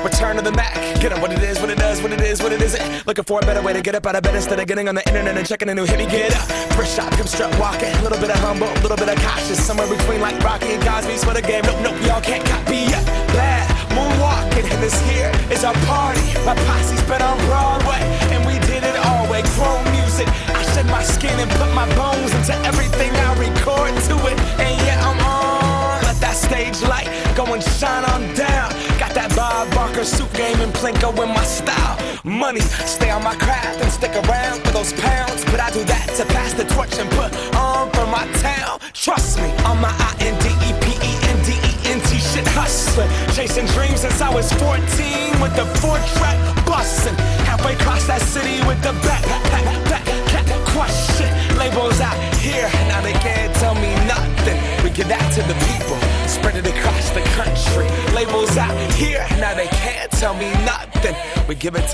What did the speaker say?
return to the Mac. Get up what it is, what it does, what it is, what it isn't. Looking for a better way to get up out of bed instead of getting on the internet and checking a new hit. Me get up, first shot, come strut walking. A little bit of humble, a little bit of cautious. Somewhere between like Rocky and Cosby's for the game. Nope, nope, y'all can't copy yet. Bad moonwalking, and this here is our party. My posse's been on Broadway, and we did it all way. Grown music, I shed my skin and put my bones into everything I record to it. And yeah, I'm on. Let that stage light go and shine on down. Got that Bob Barker suit game and Plinko in my style. Money, stay on my craft and stick around for those pounds. But I do that to pass the torch and put on for my town. Trust me, on my INDEPENDENT shit hustling. Chasing dreams since I was 14 with the 4-track bustin'. Halfway across that city with the back question. Labels out here, now they can't tell me nothing. We give that to the people, spread it across the country. Labels out here, now they can't tell me nothing. We give it to